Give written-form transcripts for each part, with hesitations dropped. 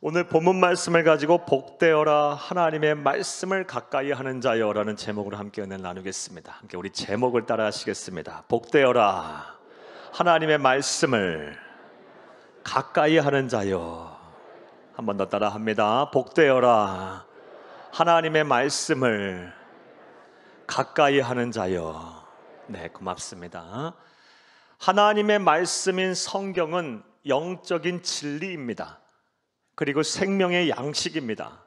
오늘 본문 말씀을 가지고 복되어라 하나님의 말씀을 가까이 하는 자여라는 제목으로 함께 은혜를 나누겠습니다. 함께 우리 제목을 따라 하시겠습니다. 복되어라 하나님의 말씀을 가까이 하는 자여. 한 번 더 따라 합니다. 복되어라 하나님의 말씀을 가까이 하는 자여. 네, 고맙습니다. 하나님의 말씀인 성경은 영적인 진리입니다. 그리고 생명의 양식입니다.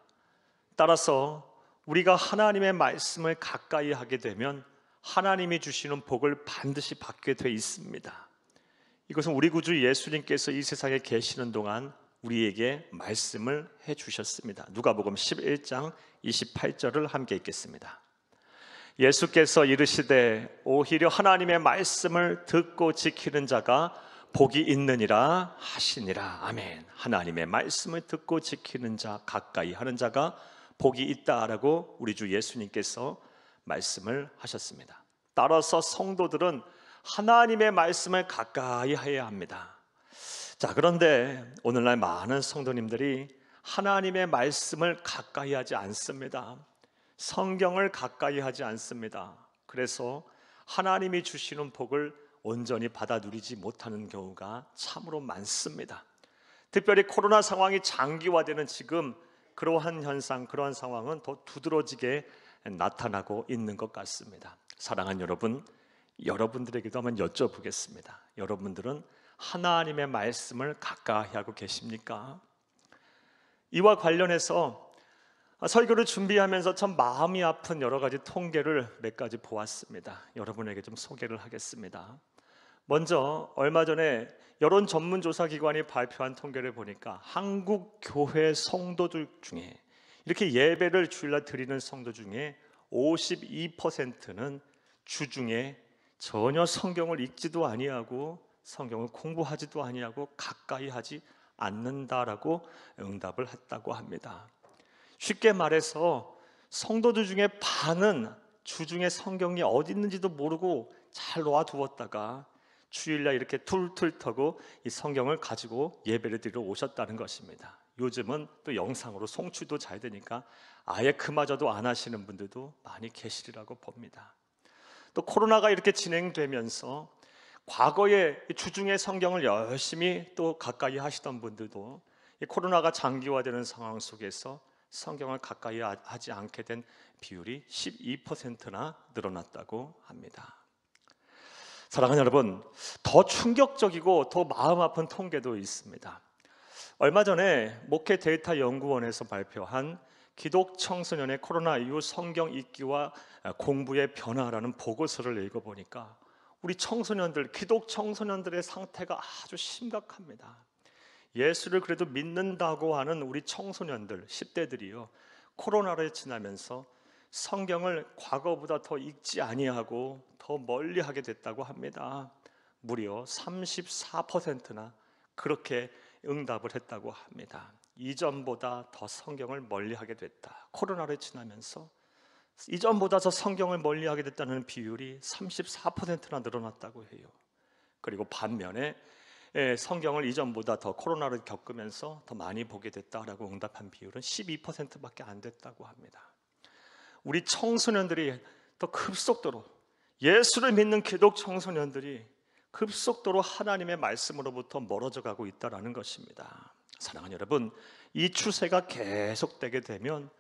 따라서 우리가 하나님의 말씀을 가까이 하게 되면 하나님이 주시는 복을 반드시 받게 돼 있습니다. 이것은 우리 구주 예수님께서 이 세상에 계시는 동안 우리에게 말씀을 해주셨습니다. 누가복음 11장 28절을 함께 읽겠습니다. 예수께서 이르시되 오히려 하나님의 말씀을 듣고 지키는 자가 복이 있느니라 하시니라. 아멘. 하나님의 말씀을 듣고 지키는 자, 가까이 하는 자가 복이 있다라고 우리 주 예수님께서 말씀을 하셨습니다. 따라서 성도들은 하나님의 말씀을 가까이 해야 합니다. 자, 그런데 오늘날 많은 성도님들이 하나님의 말씀을 가까이 하지 않습니다. 성경을 가까이 하지 않습니다. 그래서 하나님이 주시는 복을 온전히 받아 누리지 못하는 경우가 참으로 많습니다. 특별히 코로나 상황이 장기화되는 지금 그러한 현상, 그러한 상황은 더 두드러지게 나타나고 있는 것 같습니다. 사랑하는 여러분, 여러분들에게도 한번 여쭤보겠습니다. 여러분들은 하나님의 말씀을 가까이 하고 계십니까? 이와 관련해서 설교를 준비하면서 참 마음이 아픈 여러 가지 통계를 몇 가지 보았습니다. 여러분에게 좀 소개를 하겠습니다. 먼저 얼마 전에 여론 전문조사 기관이 발표한 통계를 보니까 한국 교회 성도들 중에 이렇게 예배를 주일날 드리는 성도 중에 52%는 주중에 전혀 성경을 읽지도 아니하고 성경을 공부하지도 아니하고 가까이 하지 않는다라고 응답을 했다고 합니다. 쉽게 말해서 성도들 중에 반은 주중에 성경이 어디 있는지도 모르고 잘 놓아두었다가 주일날 이렇게 툴툴 터고 이 성경을 가지고 예배를 드리러 오셨다는 것입니다. 요즘은 또 영상으로 송출도 잘 되니까 아예 그마저도 안 하시는 분들도 많이 계시리라고 봅니다. 또 코로나가 이렇게 진행되면서 과거에 주중에 성경을 열심히 또 가까이 하시던 분들도 이 코로나가 장기화되는 상황 속에서 성경을 가까이 하지 않게 된 비율이 12%나 늘어났다고 합니다. 사랑하는 여러분, 더 충격적이고 더 마음 아픈 통계도 있습니다. 얼마 전에 목회 데이터 연구원에서 발표한 기독 청소년의 코로나 이후 성경 읽기와 공부의 변화라는 보고서를 읽어보니까 우리 청소년들, 기독 청소년들의 상태가 아주 심각합니다. 예수를 그래도 믿는다고 하는 우리 청소년들, 10대들이요, 코로나를 지나면서 성경을 과거보다 더 읽지 아니하고 더 멀리하게 됐다고 합니다. 무려 34%나 그렇게 응답을 했다고 합니다. 이전보다 더 성경을 멀리하게 됐다. 코로나를 지나면서 이전보다 더 성경을 멀리하게 됐다는 비율이 34%나 늘어났다고 해요. 그리고 반면에 성경을 이전보다 더 코로나를 겪으면서 더 많이 보게 됐다라고 응답한 비율은 12%밖에 안 됐다고 합니다. 우리 청소년들이 더 급속도로, 예수를 믿는 기독 청소년들이 급속도로 하나님의 말씀으로부터 멀어져 가고 있다는 것입니다. 사랑하는 여러분, 이 추세가 계속되게 되면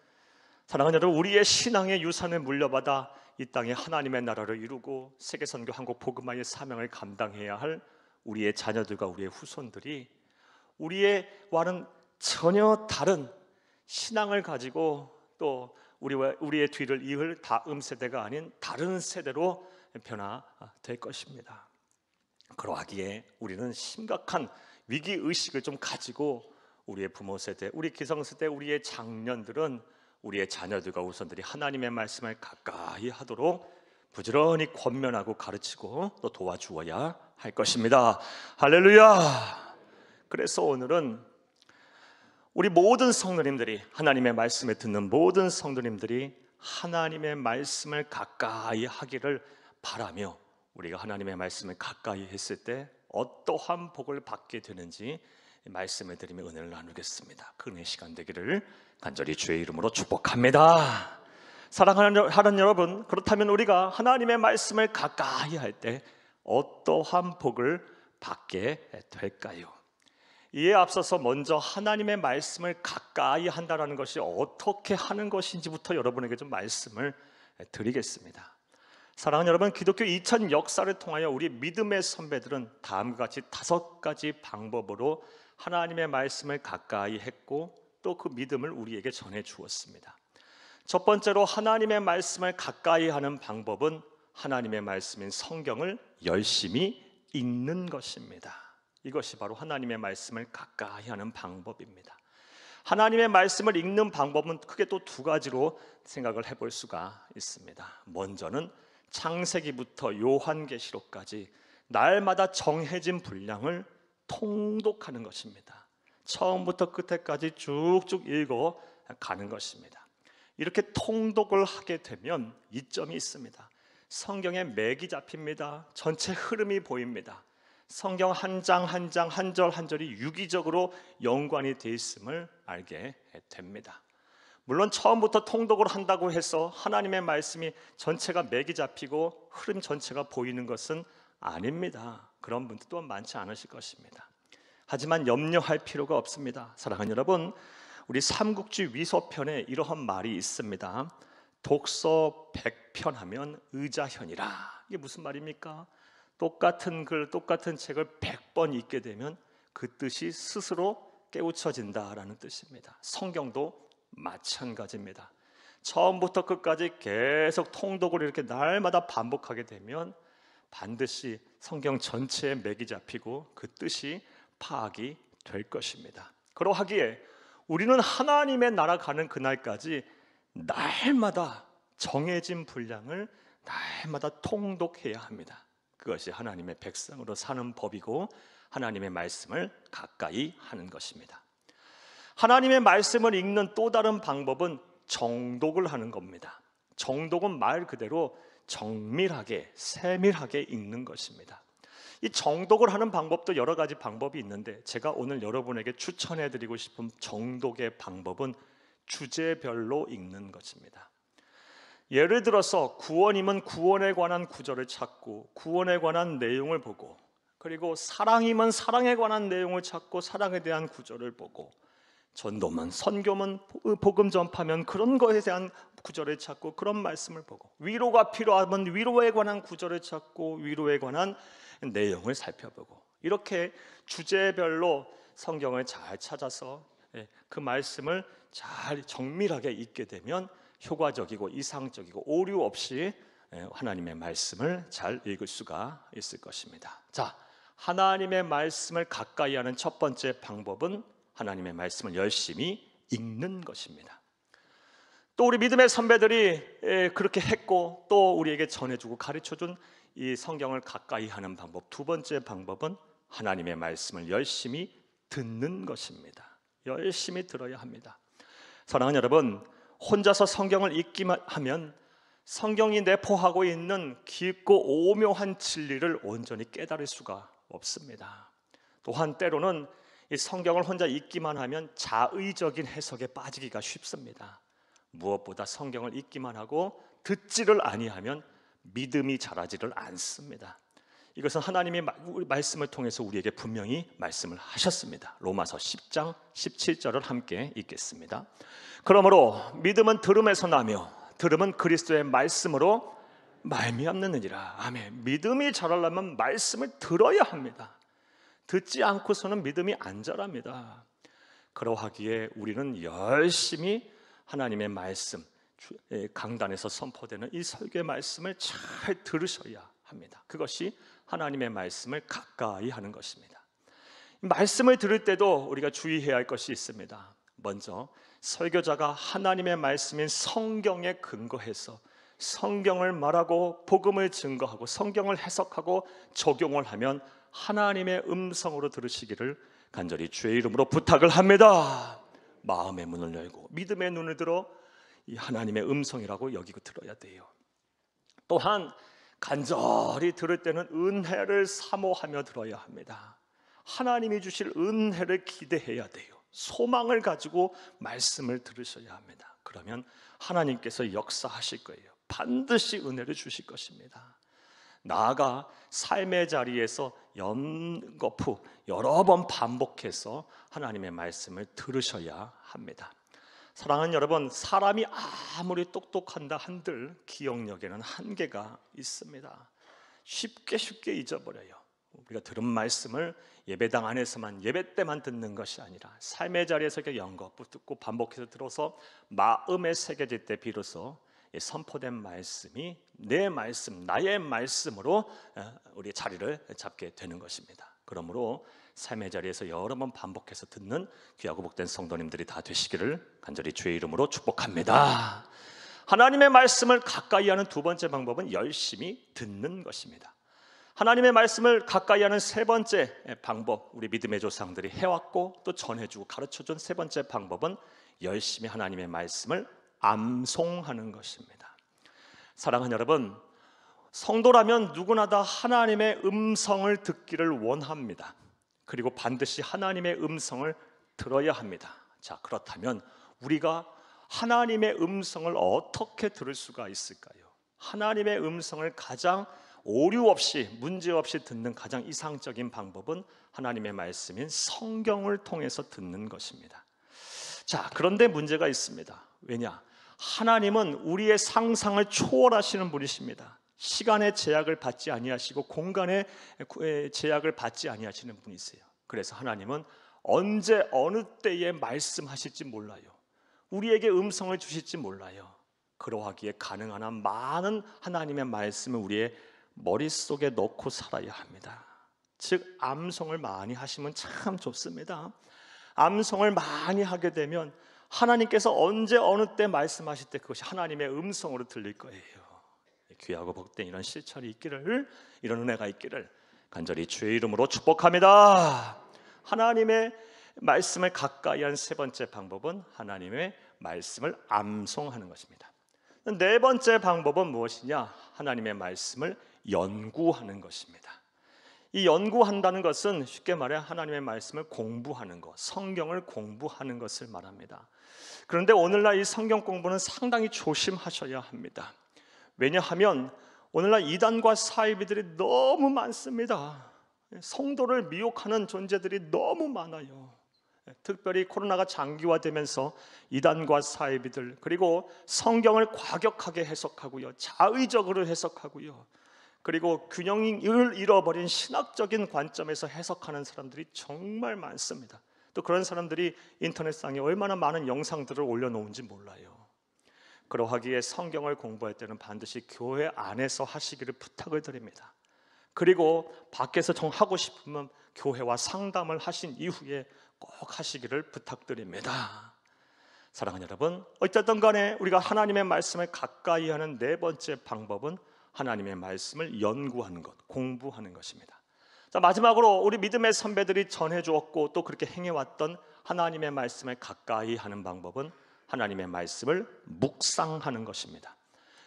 사랑하는 여러분, 우리의 신앙의 유산을 물려받아 이 땅에 하나님의 나라를 이루고 세계선교 한국 복음화의 사명을 감당해야 할 우리의 자녀들과 우리의 후손들이 우리와는 전혀 다른 신앙을 가지고 또 우리의 뒤를 이을 다음 세대가 아닌 다른 세대로 변화될 것입니다. 그러하기에 우리는 심각한 위기의식을 좀 가지고 우리의 부모 세대, 우리 기성세대, 우리의 장년들은 우리의 자녀들과 후손들이 하나님의 말씀을 가까이 하도록 부지런히 권면하고 가르치고 또 도와주어야 할 것입니다. 할렐루야! 그래서 오늘은 우리 모든 성도님들이, 하나님의 말씀을 듣는 모든 성도님들이 하나님의 말씀을 가까이 하기를 바라며 우리가 하나님의 말씀을 가까이 했을 때 어떠한 복을 받게 되는지 말씀을 드리며 은혜를 나누겠습니다. 그 은혜 시간 되기를 간절히 주의 이름으로 축복합니다. 사랑하는 여러분, 그렇다면 우리가 하나님의 말씀을 가까이 할 때 어떠한 복을 받게 될까요? 이에 앞서서 먼저 하나님의 말씀을 가까이 한다는 것이 어떻게 하는 것인지부터 여러분에게 좀 말씀을 드리겠습니다. 사랑하는 여러분, 기독교 2000 역사를 통하여 우리 믿음의 선배들은 다음과 같이 5가지 방법으로 하나님의 말씀을 가까이 했고 또 그 믿음을 우리에게 전해 주었습니다. 첫 번째로 하나님의 말씀을 가까이 하는 방법은 하나님의 말씀인 성경을 열심히 읽는 것입니다. 이것이 바로 하나님의 말씀을 가까이 하는 방법입니다. 하나님의 말씀을 읽는 방법은 크게 또 2가지로 생각을 해볼 수가 있습니다. 먼저는 창세기부터 요한계시록까지 날마다 정해진 분량을 통독하는 것입니다. 처음부터 끝에까지 쭉쭉 읽어 가는 것입니다. 이렇게 통독을 하게 되면 이점이 있습니다. 성경에 맥이 잡힙니다. 전체 흐름이 보입니다. 성경 한 장 한 장, 한 절 한 절이 유기적으로 연관이 되어 있음을 알게 됩니다. 물론 처음부터 통독을 한다고 해서 하나님의 말씀이 전체가 맥이 잡히고 흐름 전체가 보이는 것은 아닙니다. 그런 분들 또한 많지 않으실 것입니다. 하지만 염려할 필요가 없습니다. 사랑하는 여러분, 우리 삼국지 위서편에 이러한 말이 있습니다. 독서 100편 하면 의자현이라. 이게 무슨 말입니까? 똑같은 글, 똑같은 책을 100번 읽게 되면 그 뜻이 스스로 깨우쳐진다라는 뜻입니다. 성경도 마찬가지입니다. 처음부터 끝까지 계속 통독을 이렇게 날마다 반복하게 되면 반드시 성경 전체에 맥이 잡히고 그 뜻이 파악이 될 것입니다. 그러하기에 우리는 하나님의 나라 가는 그날까지 날마다 정해진 분량을 날마다 통독해야 합니다. 그것이 하나님의 백성으로 사는 법이고 하나님의 말씀을 가까이 하는 것입니다. 하나님의 말씀을 읽는 또 다른 방법은 정독을 하는 겁니다. 정독은 말 그대로 정밀하게, 세밀하게 읽는 것입니다. 이 정독을 하는 방법도 여러 가지 방법이 있는데 제가 오늘 여러분에게 추천해드리고 싶은 정독의 방법은 주제별로 읽는 것입니다. 예를 들어서 구원이면 구원에 관한 구절을 찾고 구원에 관한 내용을 보고, 그리고 사랑이면 사랑에 관한 내용을 찾고 사랑에 대한 구절을 보고, 전도면 선교면 복음 전파면 그런 것에 대한 구절을 찾고 그런 말씀을 보고, 위로가 필요하면 위로에 관한 구절을 찾고 위로에 관한 내용을 살펴보고, 이렇게 주제별로 성경을 잘 찾아서 그 말씀을 잘 정밀하게 읽게 되면 효과적이고 이상적이고 오류 없이 하나님의 말씀을 잘 읽을 수가 있을 것입니다. 자, 하나님의 말씀을 가까이 하는 첫 번째 방법은 하나님의 말씀을 열심히 읽는 것입니다. 또 우리 믿음의 선배들이 그렇게 했고 또 우리에게 전해주고 가르쳐준 이 성경을 가까이 하는 방법, 두 번째 방법은 하나님의 말씀을 열심히 듣는 것입니다. 열심히 들어야 합니다. 사랑하는 여러분, 혼자서 성경을 읽기만 하면 성경이 내포하고 있는 깊고 오묘한 진리를 온전히 깨달을 수가 없습니다. 또한 때로는 이 성경을 혼자 읽기만 하면 자의적인 해석에 빠지기가 쉽습니다. 무엇보다 성경을 읽기만 하고 듣지를 아니하면 믿음이 자라지를 않습니다. 이것은 하나님이 말씀을 통해서 우리에게 분명히 말씀을 하셨습니다. 로마서 10장 17절을 함께 읽겠습니다. 그러므로 믿음은 들음에서 나며 들음은 그리스도의 말씀으로 말미암느니라. 아멘. 믿음이 자라려면 말씀을 들어야 합니다. 듣지 않고서는 믿음이 안 자랍니다. 그러하기에 우리는 열심히 하나님의 말씀, 강단에서 선포되는 이 설교의 말씀을 잘 들으셔야 합니다. 그것이 하나님의 말씀을 가까이 하는 것입니다. 말씀을 들을 때도 우리가 주의해야 할 것이 있습니다. 먼저 설교자가 하나님의 말씀인 성경에 근거해서 성경을 말하고 복음을 증거하고 성경을 해석하고 적용을 하면 하나님의 음성으로 들으시기를 간절히 주의 이름으로 부탁을 합니다. 마음의 문을 열고 믿음의 눈을 들어 이 하나님의 음성이라고 여기고 들어야 돼요. 또한 간절히 들을 때는 은혜를 사모하며 들어야 합니다. 하나님이 주실 은혜를 기대해야 돼요. 소망을 가지고 말씀을 들으셔야 합니다. 그러면 하나님께서 역사하실 거예요. 반드시 은혜를 주실 것입니다. 나아가 삶의 자리에서 연거푸 여러 번 반복해서 하나님의 말씀을 들으셔야 합니다. 사랑하는 여러분, 사람이 아무리 똑똑한다 한들 기억력에는 한계가 있습니다. 쉽게 잊어버려요. 우리가 들은 말씀을 예배당 안에서만 예배 때만 듣는 것이 아니라 삶의 자리에서 연거푸 듣고 반복해서 들어서 마음에 새겨질 때 비로소 선포된 말씀이 내 말씀, 나의 말씀으로 우리 자리를 잡게 되는 것입니다. 그러므로 삶의 자리에서 여러 번 반복해서 듣는 귀하고 복된 성도님들이 다 되시기를 간절히 주의 이름으로 축복합니다. 하나님의 말씀을 가까이 하는 두 번째 방법은 열심히 듣는 것입니다. 하나님의 말씀을 가까이 하는 세 번째 방법, 우리 믿음의 조상들이 해왔고 또 전해주고 가르쳐준 세 번째 방법은 열심히 하나님의 말씀을 암송하는 것입니다. 사랑하는 여러분, 성도라면 누구나 다 하나님의 음성을 듣기를 원합니다. 그리고 반드시 하나님의 음성을 들어야 합니다. 자, 그렇다면 우리가 하나님의 음성을 어떻게 들을 수가 있을까요? 하나님의 음성을 가장 오류 없이 문제 없이 듣는 가장 이상적인 방법은 하나님의 말씀인 성경을 통해서 듣는 것입니다. 자, 그런데 문제가 있습니다. 왜냐? 하나님은 우리의 상상을 초월하시는 분이십니다. 시간의 제약을 받지 아니하시고 공간의 제약을 받지 아니하시는 분이세요. 그래서 하나님은 언제 어느 때에 말씀하실지 몰라요. 우리에게 음성을 주실지 몰라요. 그러하기에 가능한 한 많은 하나님의 말씀을 우리의 머릿속에 넣고 살아야 합니다. 즉 암송을 많이 하시면 참 좋습니다. 암송을 많이 하게 되면 하나님께서 언제 어느 때 말씀하실 때 그것이 하나님의 음성으로 들릴 거예요. 귀하고 복된 이런 실천이 있기를, 이런 은혜가 있기를 간절히 주의 이름으로 축복합니다. 하나님의 말씀을 가까이 한 세 번째 방법은 하나님의 말씀을 암송하는 것입니다. 네 번째 방법은 무엇이냐? 하나님의 말씀을 연구하는 것입니다. 이 연구한다는 것은 쉽게 말해 하나님의 말씀을 공부하는 것, 성경을 공부하는 것을 말합니다. 그런데 오늘날 이 성경 공부는 상당히 조심하셔야 합니다. 왜냐하면 오늘날 이단과 사이비들이 너무 많습니다. 성도를 미혹하는 존재들이 너무 많아요. 특별히 코로나가 장기화되면서 이단과 사이비들, 그리고 성경을 과격하게 해석하고요, 자의적으로 해석하고요, 그리고 균형을 잃어버린 신학적인 관점에서 해석하는 사람들이 정말 많습니다. 또 그런 사람들이 인터넷상에 얼마나 많은 영상들을 올려놓은지 몰라요. 그러하기에 성경을 공부할 때는 반드시 교회 안에서 하시기를 부탁을 드립니다. 그리고 밖에서 하고 싶으면 교회와 상담을 하신 이후에 꼭 하시기를 부탁드립니다. 사랑하는 여러분, 어쨌든 간에 우리가 하나님의 말씀을 가까이 하는 네 번째 방법은 하나님의 말씀을 연구하는 것, 공부하는 것입니다. 자, 마지막으로 우리 믿음의 선배들이 전해주었고 또 그렇게 행해왔던 하나님의 말씀을 가까이 하는 방법은 하나님의 말씀을 묵상하는 것입니다.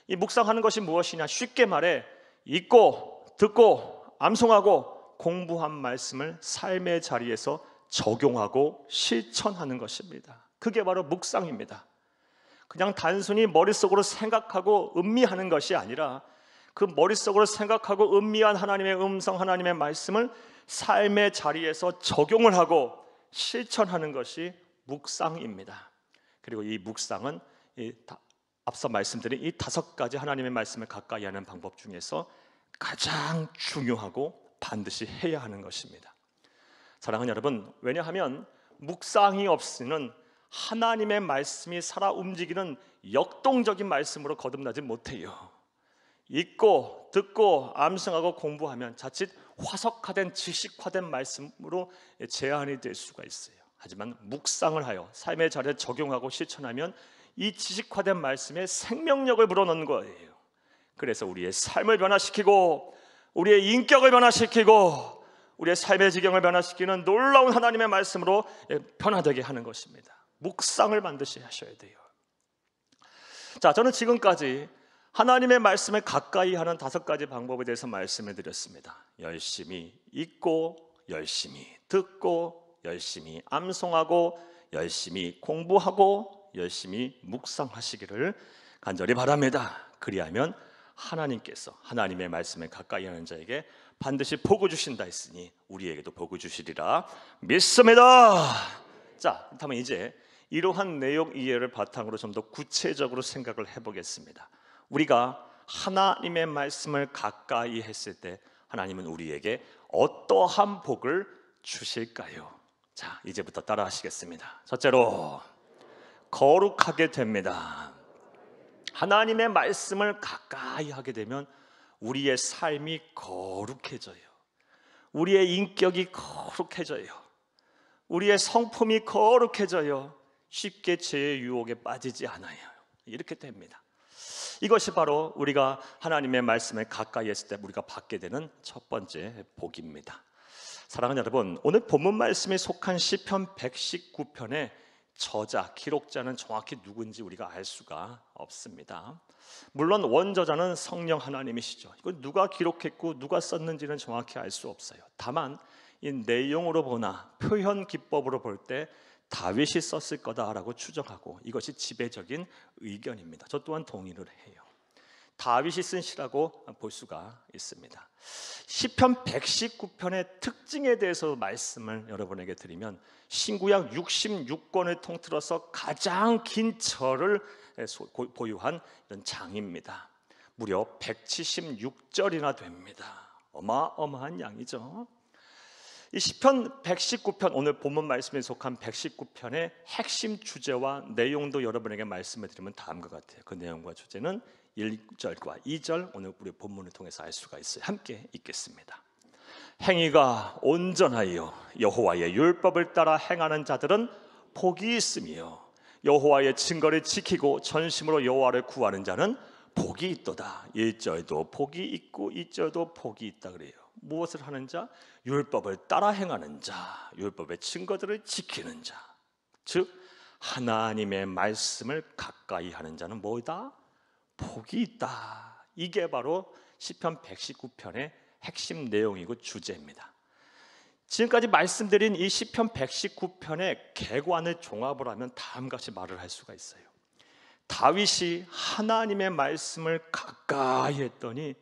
이 묵상하는 것이 무엇이냐? 쉽게 말해 읽고 듣고 암송하고 공부한 말씀을 삶의 자리에서 적용하고 실천하는 것입니다. 그게 바로 묵상입니다. 그냥 단순히 머릿속으로 생각하고 음미하는 것이 아니라 그 머릿속으로 생각하고 음미한 하나님의 음성, 하나님의 말씀을 삶의 자리에서 적용을 하고 실천하는 것이 묵상입니다. 그리고 이 묵상은 앞서 말씀드린 이 다섯 가지 하나님의 말씀을 가까이 하는 방법 중에서 가장 중요하고 반드시 해야 하는 것입니다. 사랑하는 여러분, 왜냐하면 묵상이 없이는 하나님의 말씀이 살아 움직이는 역동적인 말씀으로 거듭나지 못해요. 읽고 듣고 암송하고 공부하면 자칫 화석화된 지식화된 말씀으로 제한이 될 수가 있어요. 하지만 묵상을 하여 삶의 자리에 적용하고 실천하면 이 지식화된 말씀에 생명력을 불어넣는 거예요. 그래서 우리의 삶을 변화시키고 우리의 인격을 변화시키고 우리의 삶의 지경을 변화시키는 놀라운 하나님의 말씀으로 변화되게 하는 것입니다. 묵상을 반드시 하셔야 돼요. 자, 저는 지금까지 하나님의 말씀을 가까이 하는 다섯 가지 방법에 대해서 말씀을 드렸습니다. 열심히 읽고 열심히 듣고 열심히 암송하고 열심히 공부하고 열심히 묵상하시기를 간절히 바랍니다. 그리하면 하나님께서 하나님의 말씀에 가까이 하는 자에게 반드시 복을 주신다 했으니 우리에게도 복을 주시리라 믿습니다. 자, 그렇다면 이제 이러한 내용 이해를 바탕으로 좀 더 구체적으로 생각을 해보겠습니다. 우리가 하나님의 말씀을 가까이 했을 때 하나님은 우리에게 어떠한 복을 주실까요? 자, 이제부터 따라 하시겠습니다. 첫째로, 거룩하게 됩니다. 하나님의 말씀을 가까이 하게 되면 우리의 삶이 거룩해져요. 우리의 인격이 거룩해져요. 우리의 성품이 거룩해져요. 쉽게 죄의 유혹에 빠지지 않아요. 이렇게 됩니다. 이것이 바로 우리가 하나님의 말씀에 가까이 했을 때 우리가 받게 되는 첫 번째 복입니다. 사랑하는 여러분, 오늘 본문 말씀에 속한 시편 119편의 저자, 기록자는 정확히 누군지 우리가 알 수가 없습니다. 물론 원저자는 성령 하나님이시죠. 이걸 누가 기록했고 누가 썼는지는 정확히 알 수 없어요. 다만 이 내용으로 보나 표현 기법으로 볼 때 다윗이 썼을 거다라고 추정하고 이것이 지배적인 의견입니다. 저 또한 동의를 해요. 다윗이 쓴 시라고 볼 수가 있습니다. 시편 119편의 특징에 대해서 말씀을 여러분에게 드리면 신구약 66권을 통틀어서 가장 긴 절을 보유한 이런 장입니다. 무려 176절이나 됩니다. 어마어마한 양이죠. 이 시편 119편, 오늘 본문 말씀에 속한 119편의 핵심 주제와 내용도 여러분에게 말씀을 드리면 다음과 같아요. 그 내용과 주제는 1절과 2절 오늘 우리 본문을 통해서 알 수가 있어요. 함께 읽겠습니다. 행위가 온전하여 여호와의 율법을 따라 행하는 자들은 복이 있으며 여호와의 증거를 지키고 전심으로 여호와를 구하는 자는 복이 있도다. 1절도 복이 있고 2절도 복이 있다 그래요. 무엇을 하는 자? 율법을 따라 행하는 자, 율법의 증거들을 지키는 자, 즉 하나님의 말씀을 가까이 하는 자는 뭐다? 복이 있다. 이게 바로 시편 119편의 핵심 내용이고 주제입니다. 지금까지 말씀드린 이 시편 119편의 개관을 종합을 하면 다음과 같이 말을 할 수가 있어요. 다윗이 하나님의 말씀을 가까이 했더니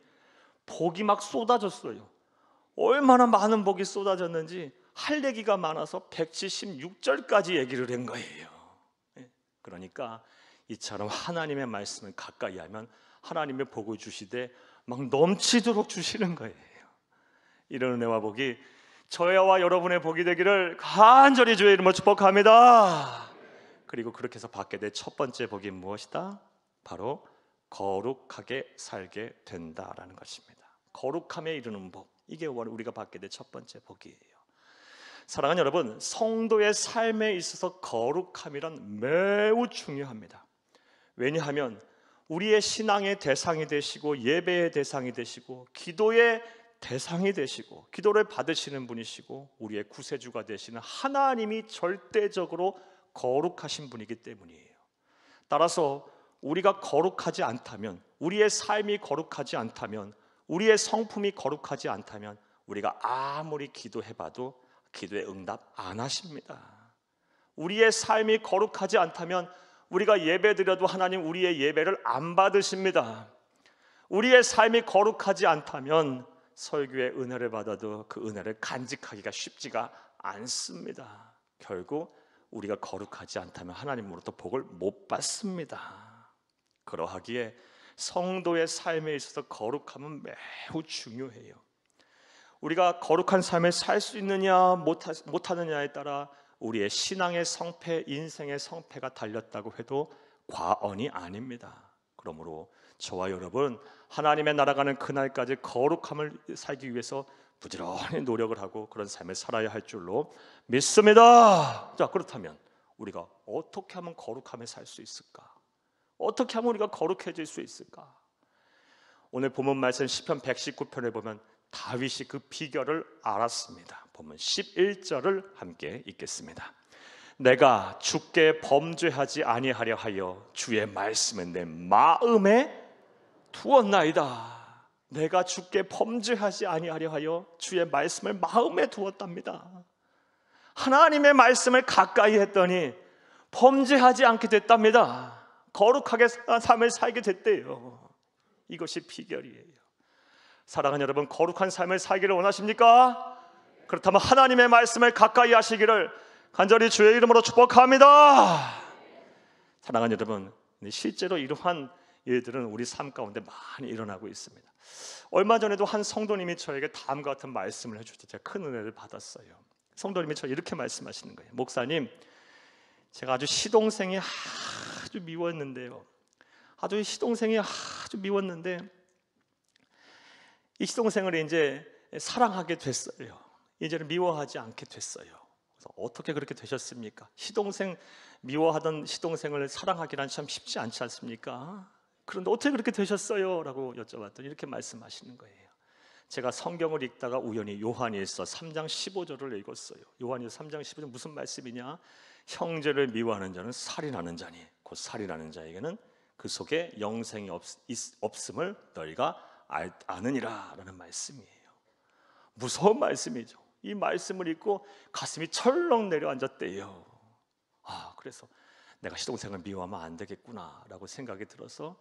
복이 막 쏟아졌어요. 얼마나 많은 복이 쏟아졌는지 할 얘기가 많아서 176절까지 얘기를 한 거예요. 그러니까 이처럼 하나님의 말씀을 가까이 하면 하나님의 복을 주시되 막 넘치도록 주시는 거예요. 이런 은혜와 복이 저와 여러분의 복이 되기를 간절히 주의 이름으로 축복합니다. 그리고 그렇게 해서 받게 될 첫 번째 복이 무엇이다? 바로 거룩하게 살게 된다라는 것입니다. 거룩함에 이르는 복, 이게 우리가 받게 될 첫 번째 복이에요. 사랑하는 여러분, 성도의 삶에 있어서 거룩함이란 매우 중요합니다. 왜냐하면 우리의 신앙의 대상이 되시고 예배의 대상이 되시고 기도의 대상이 되시고 기도를 받으시는 분이시고 우리의 구세주가 되시는 하나님이 절대적으로 거룩하신 분이기 때문이에요. 따라서 우리가 거룩하지 않다면, 우리의 삶이 거룩하지 않다면, 우리의 성품이 거룩하지 않다면 우리가 아무리 기도해봐도 기도에 응답 안 하십니다. 우리의 삶이 거룩하지 않다면 우리가 예배드려도 하나님 우리의 예배를 안 받으십니다. 우리의 삶이 거룩하지 않다면 설교의 은혜를 받아도 그 은혜를 간직하기가 쉽지가 않습니다. 결국 우리가 거룩하지 않다면 하나님으로부터 복을 못 받습니다. 그러하기에 성도의 삶에 있어서 거룩함은 매우 중요해요. 우리가 거룩한 삶을 살 수 있느냐 못하느냐에 따라 우리의 신앙의 성패, 인생의 성패가 달렸다고 해도 과언이 아닙니다. 그러므로 저와 여러분, 하나님의 나라가는 그날까지 거룩함을 살기 위해서 부지런히 노력을 하고 그런 삶을 살아야 할 줄로 믿습니다. 자, 그렇다면 우리가 어떻게 하면 거룩함에 살 수 있을까? 어떻게 하면 우리가 거룩해질 수 있을까? 오늘 본문 말씀 시편 119편에 보면 다윗이 그 비결을 알았습니다. 본문 11절을 함께 읽겠습니다. 내가 주께 범죄하지 아니하려 하여 주의 말씀은 내 마음에 두었나이다. 내가 주께 범죄하지 아니하려 하여 주의 말씀을 마음에 두었답니다. 하나님의 말씀을 가까이 했더니 범죄하지 않게 됐답니다. 거룩하게 삶을 살게 됐대요. 이것이 비결이에요. 사랑하는 여러분, 거룩한 삶을 살기를 원하십니까? 그렇다면 하나님의 말씀을 가까이 하시기를 간절히 주의 이름으로 축복합니다. 사랑하는 여러분, 실제로 이러한 일들은 우리 삶 가운데 많이 일어나고 있습니다. 얼마 전에도 한 성도님이 저에게 다음과 같은 말씀을 해주셔서 제가 큰 은혜를 받았어요. 성도님이 저 이렇게 말씀하시는 거예요. 목사님, 제가 아주 시동생이 아주 미웠는데요. 아주 미웠는데 이 시동생을 이제 사랑하게 됐어요. 이제는 미워하지 않게 됐어요. 그래서 어떻게 그렇게 되셨습니까? 미워하던 시동생을 사랑하기란 참 쉽지 않지 않습니까? 그런데 어떻게 그렇게 되셨어요? 라고 여쭤봤더니 이렇게 말씀하시는 거예요. 제가 성경을 읽다가 우연히 요한일서 3장 15절을 읽었어요. 요한일서 3장 15절 무슨 말씀이냐? 형제를 미워하는 자는 살인하는 자니 곧 살인하는 자에게는 그 속에 영생이 없음을 너희가 아느니라 라는 말씀이에요. 무서운 말씀이죠. 이 말씀을 읽고 가슴이 철렁 내려앉았대요. 그래서 내가 시동생을 미워하면 안 되겠구나 라고 생각이 들어서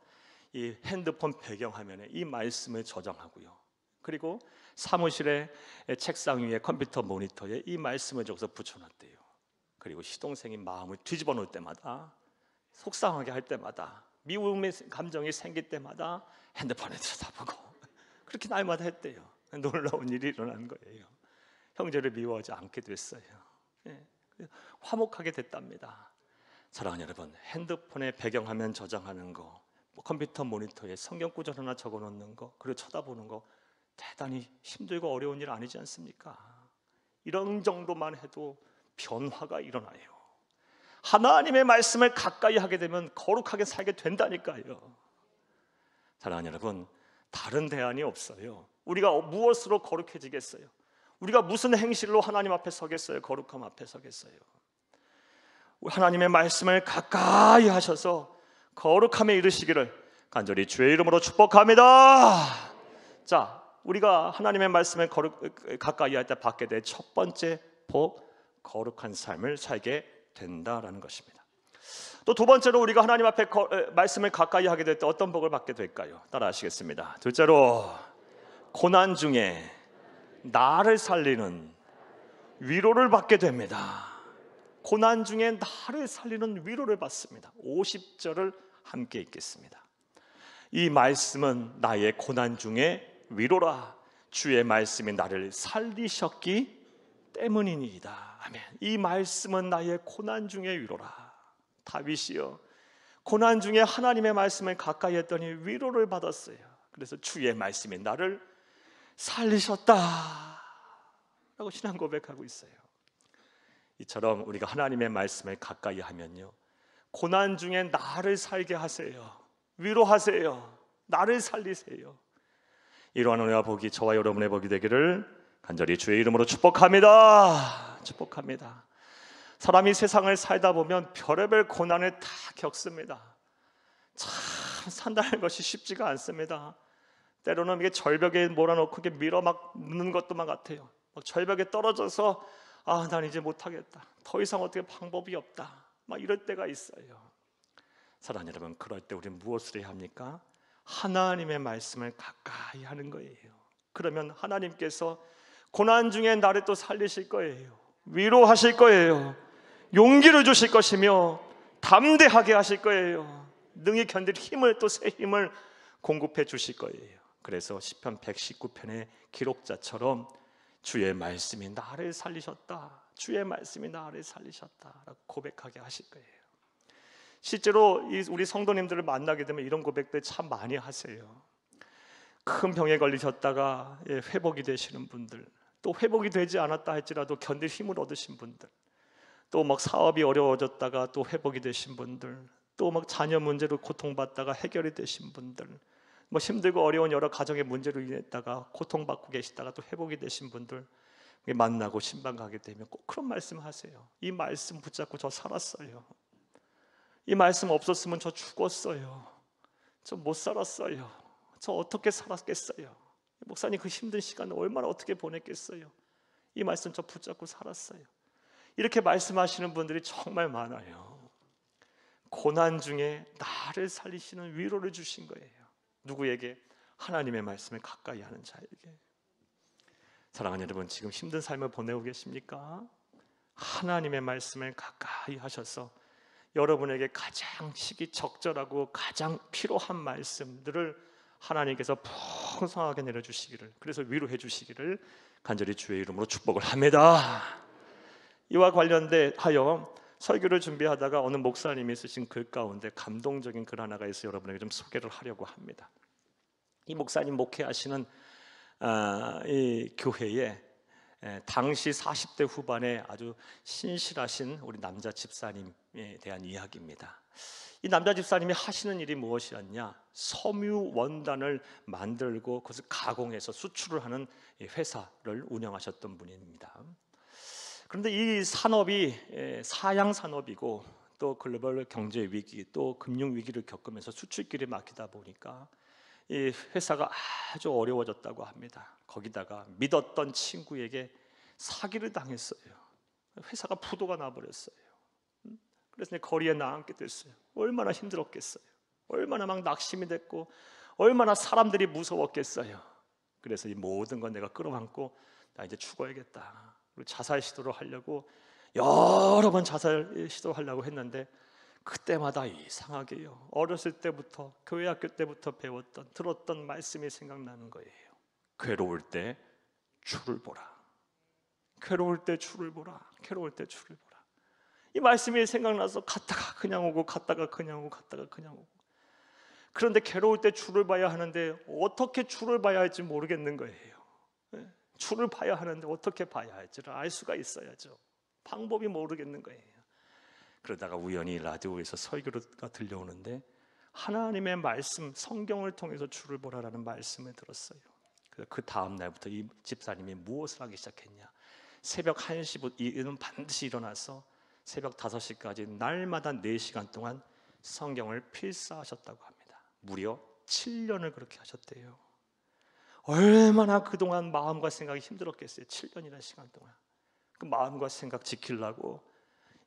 이 핸드폰 배경화면에 이 말씀을 저장하고요. 그리고 사무실의 책상 위에 컴퓨터 모니터에 이 말씀을 적어서 붙여놨대요. 그리고 시동생이 마음을 뒤집어 놓을 때마다, 속상하게 할 때마다, 미움의 감정이 생길 때마다 핸드폰에 들여다보고 그렇게 날마다 했대요. 놀라운 일이 일어난 거예요. 형제를 미워하지 않게 됐어요. 화목하게 됐답니다. 사랑하는 여러분, 핸드폰에 배경화면 저장하는 거, 컴퓨터 모니터에 성경 구절 하나 적어놓는 거, 그리고 쳐다보는 거 대단히 힘들고 어려운 일 아니지 않습니까? 이런 정도만 해도 변화가 일어나요. 하나님의 말씀을 가까이 하게 되면 거룩하게 살게 된다니까요. 사랑하는 여러분, 다른 대안이 없어요. 우리가 무엇으로 거룩해지겠어요? 우리가 무슨 행실로 하나님 앞에 서겠어요? 거룩함 앞에 서겠어요? 하나님의 말씀을 가까이 하셔서 거룩함에 이르시기를 간절히 주의 이름으로 축복합니다. 자, 우리가 하나님의 말씀을 가까이 할 때 받게 될 첫 번째 복, 거룩한 삶을 살게 된다라는 것입니다. 또 두 번째로 우리가 하나님 앞에 말씀을 가까이 하게 될 때 어떤 복을 받게 될까요? 따라 하시겠습니다. 둘째로, 고난 중에 나를 살리는 위로를 받게 됩니다. 고난 중에 나를 살리는 위로를 받습니다. 50절을 함께 읽겠습니다. 이 말씀은 나의 고난 중에 위로라. 주의 말씀이 나를 살리셨기 때문이니이다. 아멘. 이 말씀은 나의 고난 중에 위로라. 다윗이요, 고난 중에 하나님의 말씀을 가까이 했더니 위로를 받았어요. 그래서 주의 말씀이 나를 살리셨다 라고 신앙 고백하고 있어요. 이처럼 우리가 하나님의 말씀을 가까이 하면요, 고난 중에 나를 살게 하세요. 위로하세요. 나를 살리세요. 이러한 은혜와 복이 저와 여러분의 복이 되기를 간절히 주의 이름으로 축복합니다. 축복합니다. 사람이 세상을 살다 보면 별의별 고난을 다 겪습니다. 참 산다는 것이 쉽지가 않습니다. 때로는 이게 절벽에 몰아놓고 이렇게 밀어 막 눕는 것도만 같아요. 막 절벽에 떨어져서 난 이제 못하겠다, 더 이상 어떻게 방법이 없다, 막 이럴 때가 있어요. 사랑하는 여러분, 그럴 때 우리는 무엇을 해야 합니까? 하나님의 말씀을 가까이 하는 거예요. 그러면 하나님께서 고난 중에 나를 또 살리실 거예요. 위로하실 거예요. 용기를 주실 것이며 담대하게 하실 거예요. 능히 견딜 힘을, 또 새 힘을 공급해 주실 거예요. 그래서 시편 119편의 기록자처럼 주의 말씀이 나를 살리셨다, 주의 말씀이 나를 살리셨다 라고 고백하게 하실 거예요. 실제로 우리 성도님들을 만나게 되면 이런 고백들 참 많이 하세요. 큰 병에 걸리셨다가 회복이 되시는 분들, 또 회복이 되지 않았다 할지라도 견딜 힘을 얻으신 분들, 또 막 사업이 어려워졌다가 또 회복이 되신 분들, 또 막 자녀 문제로 고통받다가 해결이 되신 분들, 뭐 힘들고 어려운 여러 가정의 문제로 인했다가 고통받고 계시다가 또 회복이 되신 분들 만나고 신방 가게 되면 꼭 그런 말씀 하세요. 이 말씀 붙잡고 저 살았어요. 이 말씀 없었으면 저 죽었어요. 저 못 살았어요. 저 어떻게 살았겠어요? 목사님 그 힘든 시간을 얼마나 어떻게 보냈겠어요? 이 말씀 저 붙잡고 살았어요. 이렇게 말씀하시는 분들이 정말 많아요. 고난 중에 나를 살리시는 위로를 주신 거예요. 누구에게? 하나님의 말씀을 가까이 하는 자에게. 사랑하는 여러분, 지금 힘든 삶을 보내고 계십니까? 하나님의 말씀을 가까이 하셔서 여러분에게 가장 시기적절하고 가장 필요한 말씀들을 하나님께서 풍성하게 내려주시기를, 그래서 위로해 주시기를 간절히 주의 이름으로 축복을 합니다. 이와 관련하여 설교를 준비하다가 어느 목사님이 쓰신 글 가운데 감동적인 글 하나가 있어 여러분에게 좀 소개를 하려고 합니다. 이 목사님 목회하시는 이 교회에 당시 40대 후반에 아주 신실하신 우리 남자 집사님에 대한 이야기입니다. 이 남자 집사님이 하시는 일이 무엇이었냐? 섬유 원단을 만들고 그것을 가공해서 수출을 하는 회사를 운영하셨던 분입니다. 그런데 이 산업이 사양 산업이고 또 글로벌 경제 위기, 또 금융 위기를 겪으면서 수출길이 막히다 보니까 이 회사가 아주 어려워졌다고 합니다. 거기다가 믿었던 친구에게 사기를 당했어요. 회사가 부도가 나버렸어요. 그래서 거리에 나앉게 됐어요. 얼마나 힘들었겠어요. 얼마나 막 낙심이 됐고 얼마나 사람들이 무서웠겠어요. 그래서 이 모든 건 내가 끌어안고 나 이제 죽어야겠다. 그리고 자살 시도를 하려고 여러 번 자살 시도하려고 했는데 그때마다 이상하게요, 어렸을 때부터 교회 학교 때부터 배웠던 들었던 말씀이 생각나는 거예요. 괴로울 때 주를 보라. 괴로울 때 주를 보라. 괴로울 때 주를 보라. 이 말씀이 생각나서 갔다가 그냥 오고 갔다가 그냥 오고 갔다가 그냥 오고. 그런데 괴로울 때 주를 봐야 하는데 어떻게 주를 봐야 할지 모르겠는 거예요. 주를 봐야 하는데 어떻게 봐야 할지를 알 수가 있어야죠. 방법이 모르겠는 거예요. 그러다가 우연히 라디오에서 설교가 들려오는데 하나님의 말씀, 성경을 통해서 주를 보라라는 말씀을 들었어요. 그 다음 날부터 이 집사님이 무엇을 하기 시작했냐? 새벽 1시부터 이는 반드시 일어나서 새벽 5시까지 날마다 4시간 동안 성경을 필사하셨다고 합니다. 무려 7년을 그렇게 하셨대요. 얼마나 그동안 마음과 생각이 힘들었겠어요. 7년이라는 시간 동안 그 마음과 생각 지키려고,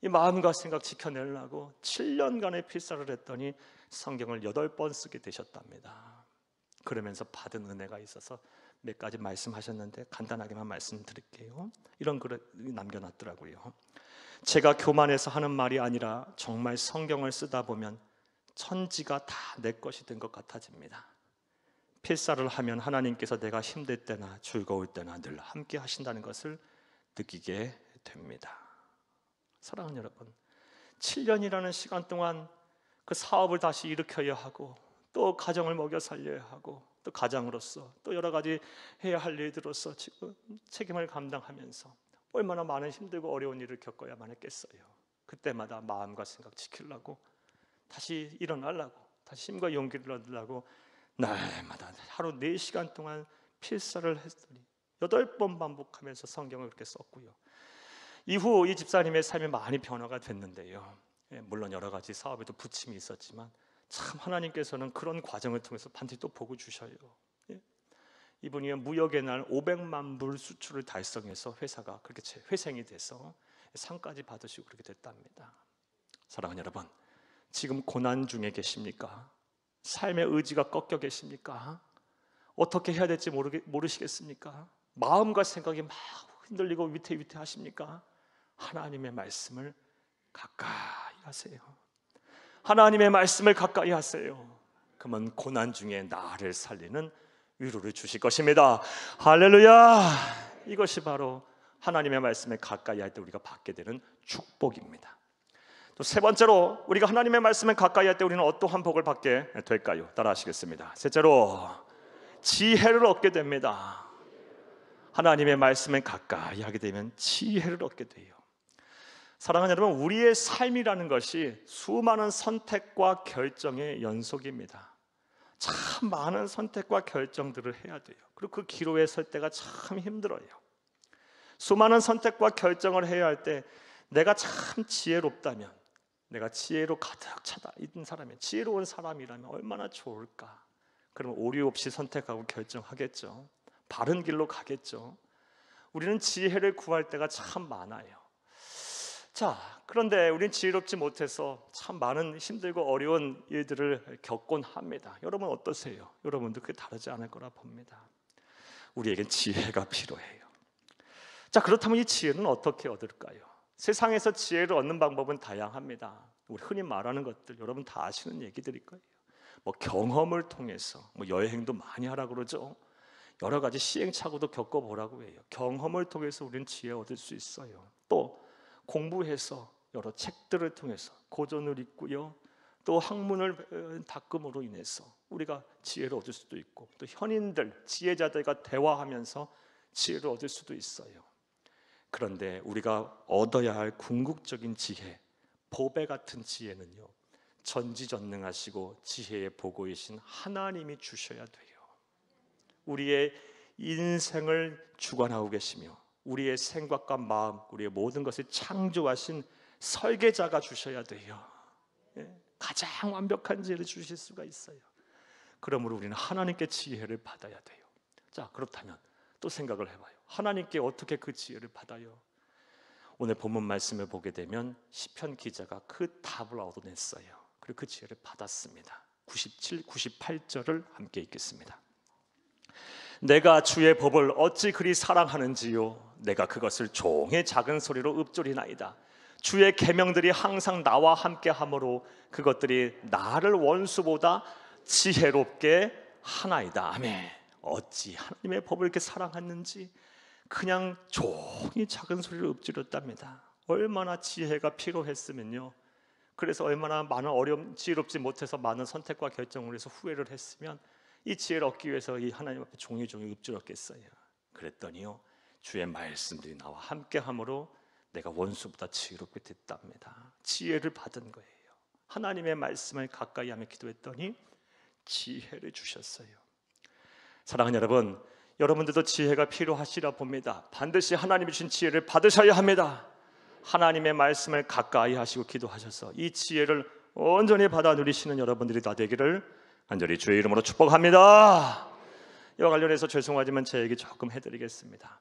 이 마음과 생각 지켜내려고 7년간의 필사를 했더니 성경을 8번 쓰게 되셨답니다. 그러면서 받은 은혜가 있어서 몇 가지 말씀하셨는데 간단하게만 말씀드릴게요. 이런 글을 남겨놨더라고요. 제가 교만해서 하는 말이 아니라 정말 성경을 쓰다 보면 천지가 다 내 것이 된 것 같아집니다. 필사를 하면 하나님께서 내가 힘들 때나 즐거울 때나 늘 함께 하신다는 것을 느끼게 됩니다. 사랑하는 여러분, 7년이라는 시간 동안 그 사업을 다시 일으켜야 하고 또 가정을 먹여 살려야 하고 또 가장으로서 또 여러 가지 해야 할 일들로서 지금 책임을 감당하면서 얼마나 많은 힘들고 어려운 일을 겪어야만 했겠어요. 그때마다 마음과 생각 지키려고, 다시 일어나려고, 다시 힘과 용기를 얻으려고 날마다 하루 4시간 동안 필사를 했더니 8번 반복하면서 성경을 그렇게 썼고요. 이후 이 집사님의 삶이 많이 변화가 됐는데요. 물론 여러 가지 사업에도 부침이 있었지만 참 하나님께서는 그런 과정을 통해서 반드시 또 복을 주셔요. 이분이 무역의 날 500만 불 수출을 달성해서 회사가 그렇게 회생이 돼서 상까지 받으시고 그렇게 됐답니다. 사랑하는 여러분, 지금 고난 중에 계십니까? 삶의 의지가 꺾여 계십니까? 어떻게 해야 될지 모르시겠습니까? 마음과 생각이 막 흔들리고 위태위태하십니까? 하나님의 말씀을 가까이 하세요. 하나님의 말씀을 가까이 하세요. 그러면 고난 중에 나를 살리는 위로를 주실 것입니다. 할렐루야! 이것이 바로 하나님의 말씀에 가까이 할 때 우리가 받게 되는 축복입니다. 또 세 번째로, 우리가 하나님의 말씀에 가까이 할 때 우리는 어떠한 복을 받게 될까요? 따라 하시겠습니다. 셋째로, 지혜를 얻게 됩니다. 하나님의 말씀에 가까이 하게 되면 지혜를 얻게 돼요. 사랑하는 여러분, 우리의 삶이라는 것이 수많은 선택과 결정의 연속입니다. 참 많은 선택과 결정들을 해야 돼요. 그리고 그 기로에 설 때가 참 힘들어요. 수많은 선택과 결정을 해야 할 때 내가 참 지혜롭다면, 내가 지혜로 가득 차다 있는 사람이, 지혜로운 사람이라면 얼마나 좋을까. 그러면 오류 없이 선택하고 결정하겠죠. 바른 길로 가겠죠. 우리는 지혜를 구할 때가 참 많아요. 자, 그런데 우린 지혜롭지 못해서 참 많은 힘들고 어려운 일들을 겪곤 합니다. 여러분 어떠세요? 여러분도 그게 다르지 않을 거라 봅니다. 우리에겐 지혜가 필요해요. 자, 그렇다면 이 지혜는 어떻게 얻을까요? 세상에서 지혜를 얻는 방법은 다양합니다. 우리 흔히 말하는 것들 여러분 다 아시는 얘기들일 거예요. 뭐 경험을 통해서, 뭐 여행도 많이 하라 그러죠. 여러 가지 시행착오도 겪어보라고 해요. 경험을 통해서 우리는 지혜 얻을 수 있어요. 또 공부해서 여러 책들을 통해서 고전을 읽고요, 또 학문을 닦음으로 인해서 우리가 지혜를 얻을 수도 있고, 또 현인들, 지혜자들과 대화하면서 지혜를 얻을 수도 있어요. 그런데 우리가 얻어야 할 궁극적인 지혜, 보배 같은 지혜는요, 전지전능하시고 지혜의 보고이신 하나님이 주셔야 돼요. 우리의 인생을 주관하고 계시며 우리의 생각과 마음, 우리의 모든 것을 창조하신 설계자가 주셔야 돼요. 가장 완벽한 지혜를 주실 수가 있어요. 그러므로 우리는 하나님께 지혜를 받아야 돼요. 자, 그렇다면 또 생각을 해봐요. 하나님께 어떻게 그 지혜를 받아요? 오늘 본문 말씀을 보게 되면 시편 기자가 그 답을 얻어냈어요. 그리고 그 지혜를 받았습니다. 97, 98절을 함께 읽겠습니다. 내가 주의 법을 어찌 그리 사랑하는지요, 내가 그것을 종의 작은 소리로 읊조리나이다. 주의 계명들이 항상 나와 함께 하므로 그것들이 나를 원수보다 지혜롭게 하나이다. 아멘. 어찌 하나님의 법을 이렇게 사랑했는지 그냥 종이 작은 소리로 읊조렸답니다. 얼마나 지혜가 필요했으면요, 그래서 얼마나 많은 어려움, 지혜롭지 못해서 많은 선택과 결정을 해서 후회를 했으면 이 지혜를 얻기 위해서 이 하나님 앞에 종이 읊조렸겠어요. 그랬더니요, 주의 말씀들이 나와 함께함으로 내가 원수보다 지혜롭게 됐답니다. 지혜를 받은 거예요. 하나님의 말씀을 가까이 하며 기도했더니 지혜를 주셨어요. 사랑하는 여러분, 여러분들도 지혜가 필요하시라 봅니다. 반드시 하나님이 주신 지혜를 받으셔야 합니다. 하나님의 말씀을 가까이 하시고 기도하셔서 이 지혜를 온전히 받아 누리시는 여러분들이 다 되기를 간절히 주의 이름으로 축복합니다. 이와 관련해서 죄송하지만 제 얘기 조금 해드리겠습니다.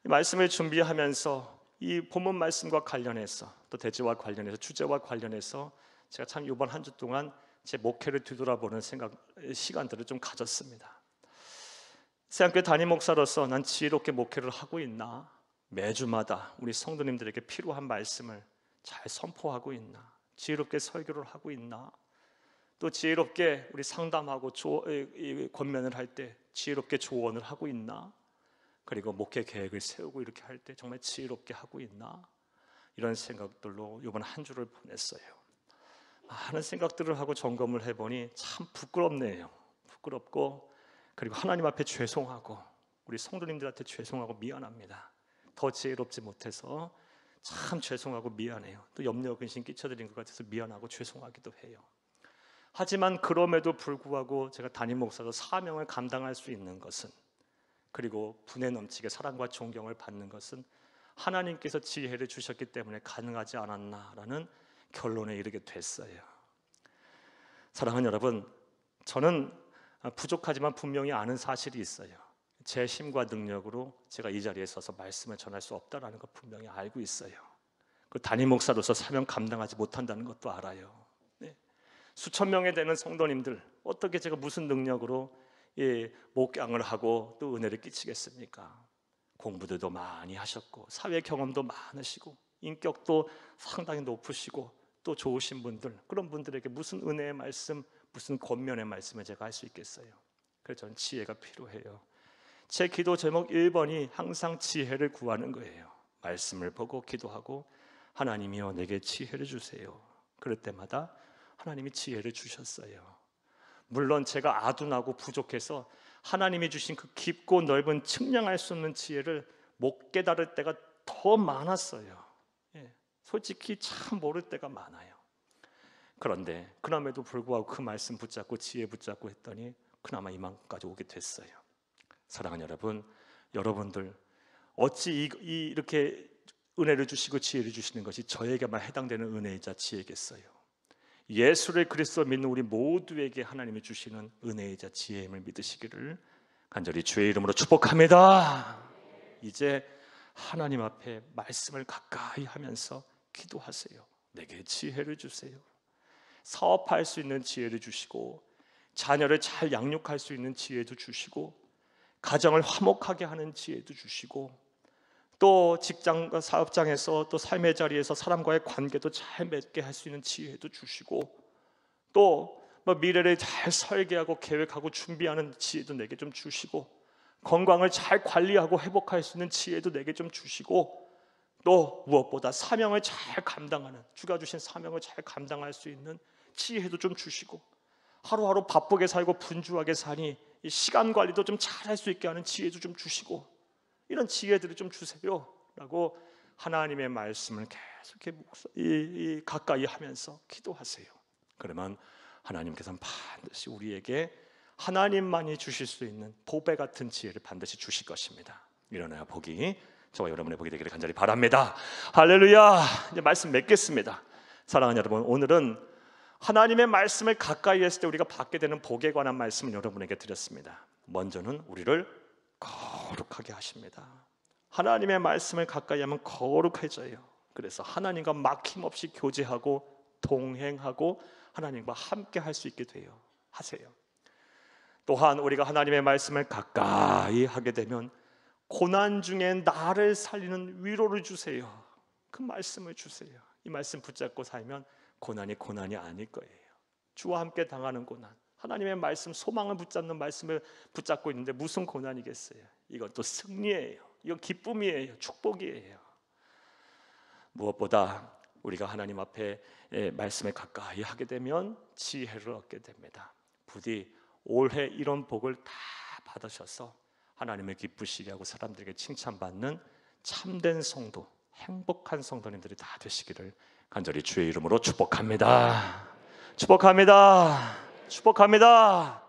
이 말씀을 준비하면서 이 본문 말씀과 관련해서, 또 대지와 관련해서, 주제와 관련해서 제가 참 이번 한 주 동안 제 목회를 뒤돌아보는 시간들을 좀 가졌습니다. 새학교 담임 목사로서 난 지혜롭게 목회를 하고 있나? 매주마다 우리 성도님들에게 필요한 말씀을 잘 선포하고 있나? 지혜롭게 설교를 하고 있나? 또 지혜롭게 우리 상담하고 권면을 할 때 지혜롭게 조언을 하고 있나? 그리고 목회 계획을 세우고 이렇게 할 때 정말 지혜롭게 하고 있나? 이런 생각들로 이번 한 주를 보냈어요. 많은 생각들을 하고 점검을 해보니 참 부끄럽네요. 부끄럽고, 그리고 하나님 앞에 죄송하고 우리 성도님들한테 죄송하고 미안합니다. 더 지혜롭지 못해서 참 죄송하고 미안해요. 또 염려 근심 끼쳐드린 것 같아서 미안하고 죄송하기도 해요. 하지만 그럼에도 불구하고 제가 담임 목사로 사명을 감당할 수 있는 것은, 그리고 분에 넘치게 사랑과 존경을 받는 것은 하나님께서 지혜를 주셨기 때문에 가능하지 않았나라는 결론에 이르게 됐어요. 사랑하는 여러분, 저는 부족하지만 분명히 아는 사실이 있어요. 제 힘과 능력으로 제가 이 자리에 서서 말씀을 전할 수 없다는 것 분명히 알고 있어요. 그 담임 목사로서 사명 감당하지 못한다는 것도 알아요. 수천 명에 되는 성도님들, 어떻게 제가 무슨 능력으로 목양을 하고 또 은혜를 끼치겠습니까? 공부들도 많이 하셨고 사회 경험도 많으시고 인격도 상당히 높으시고 또 좋으신 분들, 그런 분들에게 무슨 은혜의 말씀, 무슨 권면의 말씀을 제가 할 수 있겠어요? 그래서 저는 지혜가 필요해요. 제 기도 제목 1번이 항상 지혜를 구하는 거예요. 말씀을 보고 기도하고 하나님이여 내게 지혜를 주세요. 그럴 때마다 하나님이 지혜를 주셨어요. 물론 제가 아둔하고 부족해서 하나님이 주신 그 깊고 넓은 측량할 수 없는 지혜를 못 깨달을 때가 더 많았어요. 솔직히 참 모를 때가 많아요. 그런데 그럼에도 불구하고 그 말씀 붙잡고 지혜 붙잡고 했더니 그나마 이만까지 오게 됐어요. 사랑하는 여러분, 여러분들 어찌 이렇게 은혜를 주시고 지혜를 주시는 것이 저에게만 해당되는 은혜이자 지혜겠어요? 예수를 그리스도 믿는 우리 모두에게 하나님이 주시는 은혜이자 지혜임을 믿으시기를 간절히 주의 이름으로 축복합니다. 이제 하나님 앞에 말씀을 가까이 하면서 기도하세요. 내게 지혜를 주세요. 사업할 수 있는 지혜를 주시고, 자녀를 잘 양육할 수 있는 지혜도 주시고, 가정을 화목하게 하는 지혜도 주시고, 또 직장과 사업장에서 또 삶의 자리에서 사람과의 관계도 잘 맺게 할 수 있는 지혜도 주시고, 또 미래를 잘 설계하고 계획하고 준비하는 지혜도 내게 좀 주시고, 건강을 잘 관리하고 회복할 수 있는 지혜도 내게 좀 주시고, 또 무엇보다 사명을 잘 감당하는, 주가 주신 사명을 잘 감당할 수 있는 지혜도 좀 주시고, 하루하루 바쁘게 살고 분주하게 사니 이 시간 관리도 좀 잘 할 수 있게 하는 지혜도 좀 주시고, 이런 지혜들을 좀 주세요 라고 하나님의 말씀을 계속 가까이 하면서 기도하세요. 그러면 하나님께서는 반드시 우리에게 하나님만이 주실 수 있는 보배 같은 지혜를 반드시 주실 것입니다. 일어나야 복이 저와 여러분의 복이 되기를 간절히 바랍니다. 할렐루야. 이제 말씀 맺겠습니다. 사랑하는 여러분, 오늘은 하나님의 말씀을 가까이 했을 때 우리가 받게 되는 복에 관한 말씀을 여러분에게 드렸습니다. 먼저는 우리를 거룩하게 하십니다. 하나님의 말씀을 가까이 하면 거룩해져요. 그래서 하나님과 막힘없이 교제하고 동행하고 하나님과 함께 할 수 있게 돼요. 하세요. 또한 우리가 하나님의 말씀을 가까이 하게 되면 고난 중에 나를 살리는 위로를 주세요. 그 말씀을 주세요. 이 말씀 붙잡고 살면 고난이 아닐 거예요. 주와 함께 당하는 고난, 하나님의 말씀, 소망을 붙잡는 말씀을 붙잡고 있는데 무슨 고난이겠어요? 이건 또 승리예요. 이건 기쁨이에요. 축복이에요. 무엇보다 우리가 하나님 앞에 말씀을 가까이 하게 되면 지혜를 얻게 됩니다. 부디 올해 이런 복을 다 받으셔서 하나님을 기쁘시게 하고 사람들에게 칭찬받는 참된 성도, 행복한 성도님들이 다 되시기를 간절히 주의 이름으로 축복합니다. 축복합니다. 축복합니다.